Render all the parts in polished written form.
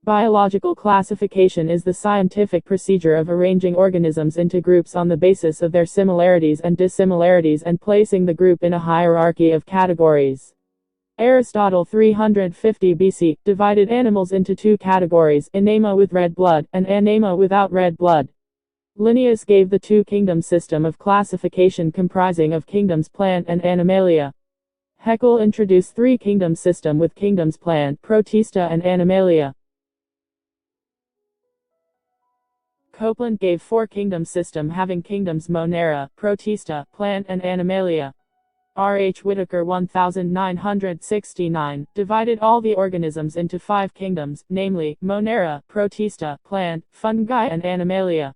Biological classification is the scientific procedure of arranging organisms into groups on the basis of their similarities and dissimilarities and placing the group in a hierarchy of categories. Aristotle 350 BC divided animals into two categories, Anema with red blood and Anema without red blood. Linnaeus gave the two-kingdom system of classification comprising of kingdoms Plantae and Animalia. Haeckel introduced three-kingdom system with kingdoms Plantae, Protista and Animalia. Copeland gave four-kingdom system having kingdoms Monera, Protista, Plantae and Animalia. R. H. Whitaker 1969 divided all the organisms into five kingdoms, namely, Monera, Protista, Plantae, Fungi and Animalia.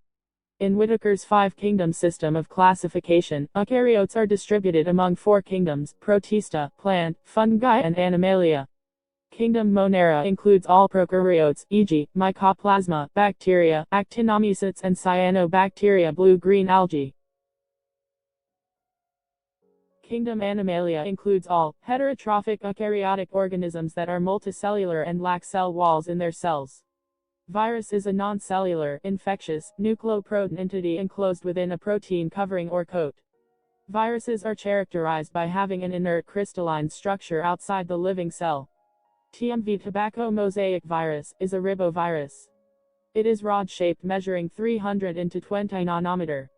In Whitaker's five-kingdom system of classification, eukaryotes are distributed among four kingdoms, Protista, Plantae, Fungi and Animalia. Kingdom Monera includes all prokaryotes, e.g., mycoplasma, bacteria, actinomycetes and cyanobacteria blue-green algae. Kingdom Animalia includes all heterotrophic eukaryotic organisms that are multicellular and lack cell walls in their cells. Virus is a non-cellular, infectious, nucleoprotein entity enclosed within a protein covering or coat. Viruses are characterized by having an inert crystalline structure outside the living cell. TMV tobacco mosaic virus is a ribovirus. It is rod-shaped, measuring 300 × 20 nanometer.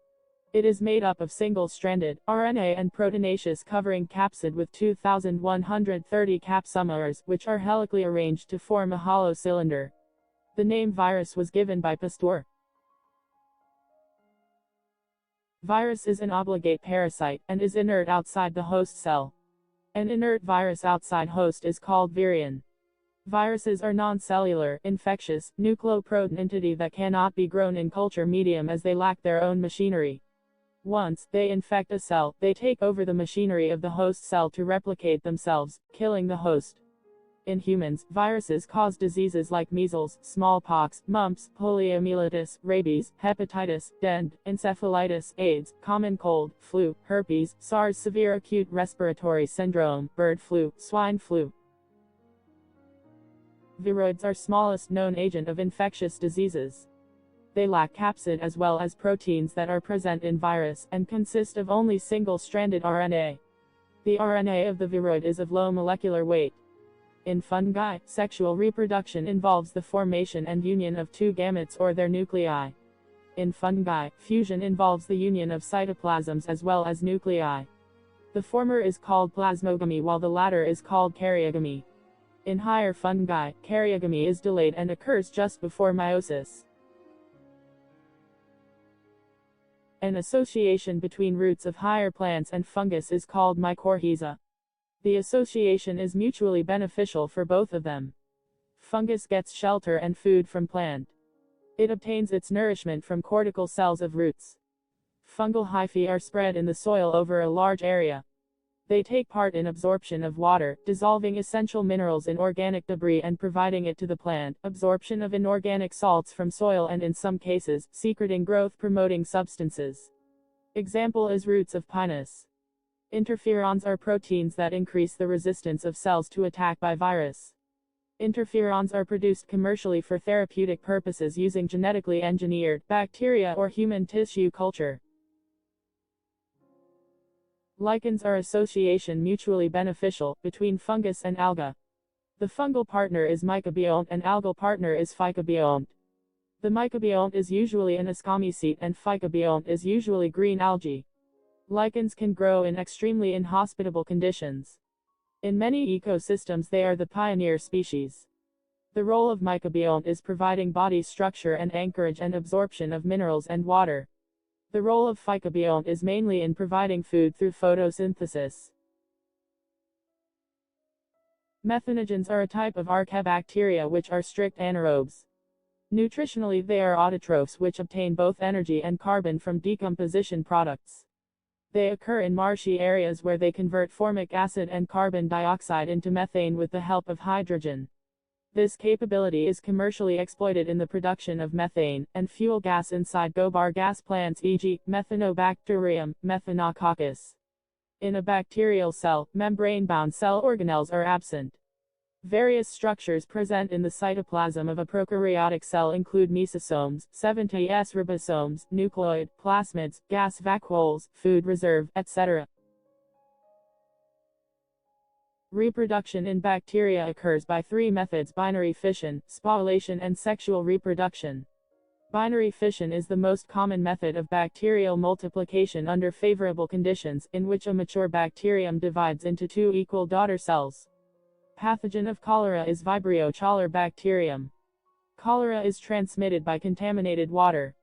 It is made up of single-stranded RNA and proteinaceous covering capsid with 2,130 capsomers, which are helically arranged to form a hollow cylinder. The name virus was given by Pasteur. Virus is an obligate parasite, and is inert outside the host cell. An inert virus outside host is called virion. Viruses are non-cellular, infectious, nucleoprotein entity that cannot be grown in culture medium as they lack their own machinery. Once they infect a cell, they take over the machinery of the host cell to replicate themselves, killing the host. In humans, viruses cause diseases like measles, smallpox, mumps, poliomyelitis, rabies, hepatitis, dengue, encephalitis, AIDS, common cold, flu, herpes, SARS, severe acute respiratory syndrome, bird flu, swine flu. Viroids are smallest known agent of infectious diseases. They lack capsid as well as proteins that are present in virus, and consist of only single-stranded RNA. The RNA of the viroid is of low molecular weight. In fungi, sexual reproduction involves the formation and union of two gametes or their nuclei. In fungi, fusion involves the union of cytoplasms as well as nuclei. The former is called plasmogamy while the latter is called karyogamy. In higher fungi, karyogamy is delayed and occurs just before meiosis. An association between roots of higher plants and fungus is called mycorrhiza. The association is mutually beneficial for both of them. Fungus gets shelter and food from plant. It obtains its nourishment from cortical cells of roots. Fungal hyphae are spread in the soil over a large area. They take part in absorption of water, dissolving essential minerals in organic debris and providing it to the plant, absorption of inorganic salts from soil and in some cases, secreting growth-promoting substances. Example is roots of pinus. Interferons are proteins that increase the resistance of cells to attack by virus. Interferons are produced commercially for therapeutic purposes using genetically engineered bacteria or human tissue culture. Lichens are association mutually beneficial between fungus and alga. The fungal partner is mycobiont and algal partner is phycobiont. The mycobiont is usually an ascomycete and phycobiont is usually green algae. Lichens can grow in extremely inhospitable conditions. In many ecosystems they are the pioneer species. The role of mycobiont is providing body structure and anchorage and absorption of minerals and water. The role of phycobiont is mainly in providing food through photosynthesis. Methanogens are a type of archaebacteria which are strict anaerobes. Nutritionally they are autotrophs which obtain both energy and carbon from decomposition products. They occur in marshy areas where they convert formic acid and carbon dioxide into methane with the help of hydrogen. This capability is commercially exploited in the production of methane and fuel gas inside gobar gas plants, e.g., Methanobacterium, Methanococcus. In a bacterial cell, membrane-bound cell organelles are absent. Various structures present in the cytoplasm of a prokaryotic cell include mesosomes, 7s ribosomes, nucleoid, plasmids, gas vacuoles, food reserve, etc. Reproduction in bacteria occurs by three methods: binary fission, sporulation, and sexual reproduction. Binary fission is the most common method of bacterial multiplication under favorable conditions, in which a mature bacterium divides into two equal daughter cells. Pathogen of cholera is Vibrio cholerae bacterium. Cholera is transmitted by contaminated water.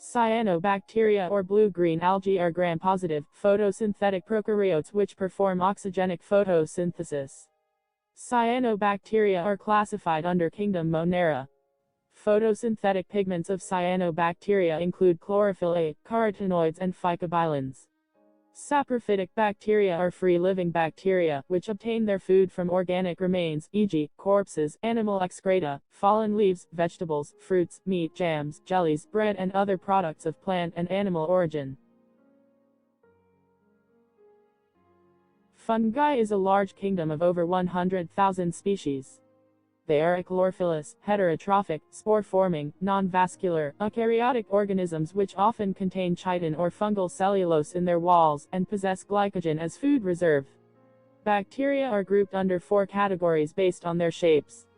Cyanobacteria or blue-green algae are gram-positive, photosynthetic prokaryotes which perform oxygenic photosynthesis. Cyanobacteria are classified under Kingdom Monera. Photosynthetic pigments of cyanobacteria include chlorophyll A, carotenoids, and phycobilins. Saprophytic bacteria are free-living bacteria, which obtain their food from organic remains, e.g., corpses, animal excreta, fallen leaves, vegetables, fruits, meat, jams, jellies, bread, and other products of plant and animal origin. Fungi is a large kingdom of over 100,000 species. They are achlorophyllous, heterotrophic, spore-forming, non-vascular, eukaryotic organisms which often contain chitin or fungal cellulose in their walls, and possess glycogen as food reserve. Bacteria are grouped under four categories based on their shapes: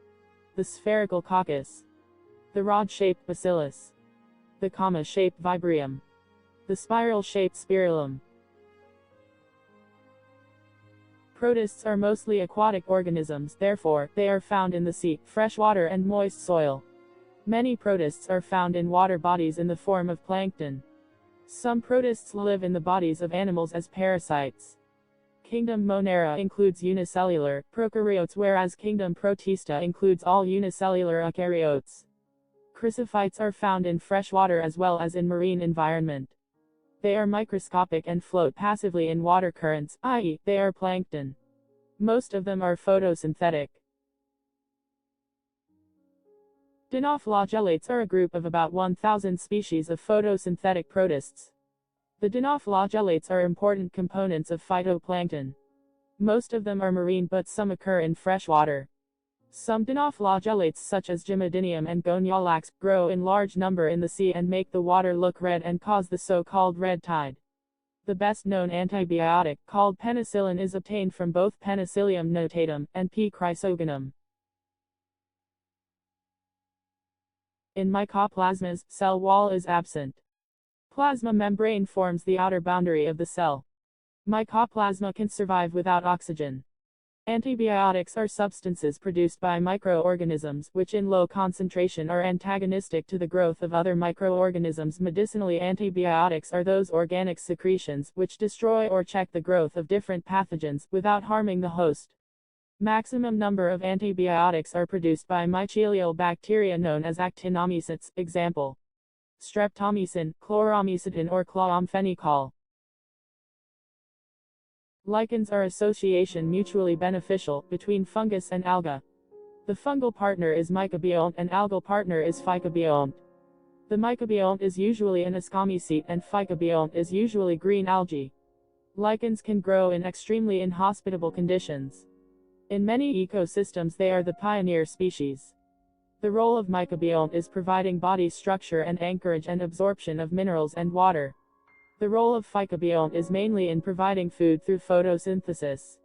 the spherical coccus, the rod-shaped bacillus, the comma-shaped vibrium, the spiral-shaped spirillum. Protists are mostly aquatic organisms, therefore, they are found in the sea, freshwater, and moist soil. Many protists are found in water bodies in the form of plankton. Some protists live in the bodies of animals as parasites. Kingdom Monera includes unicellular prokaryotes, whereas Kingdom Protista includes all unicellular eukaryotes. Chrysophytes are found in freshwater as well as in marine environment. They are microscopic and float passively in water currents, i.e., they are plankton. Most of them are photosynthetic. Dinoflagellates are a group of about 1,000 species of photosynthetic protists. The dinoflagellates are important components of phytoplankton. Most of them are marine, but some occur in freshwater. Some dinoflagellates such as Gymnodinium and Goniolax grow in large number in the sea and make the water look red and cause the so-called red tide. The best known antibiotic, called penicillin, is obtained from both Penicillium notatum and P. chrysogonum. In mycoplasmas, cell wall is absent. Plasma membrane forms the outer boundary of the cell. Mycoplasma can survive without oxygen. Antibiotics are substances produced by microorganisms, which in low concentration are antagonistic to the growth of other microorganisms. Medicinally, antibiotics are those organic secretions which destroy or check the growth of different pathogens, without harming the host. Maximum number of antibiotics are produced by mycelial bacteria known as actinomycetes, example: streptomycin, chloromycetin, or chloramphenicol. Lichens are association mutually beneficial between fungus and alga. The fungal partner is mycobionte and algal partner is phycobionte. The mycobionte is usually an ascomycete and phycobionte is usually green algae. Lichens can grow in extremely inhospitable conditions. In many ecosystems they are the pioneer species. The role of mycobionte is providing body structure and anchorage and absorption of minerals and water. The role of phycobionte is mainly in providing food through photosynthesis.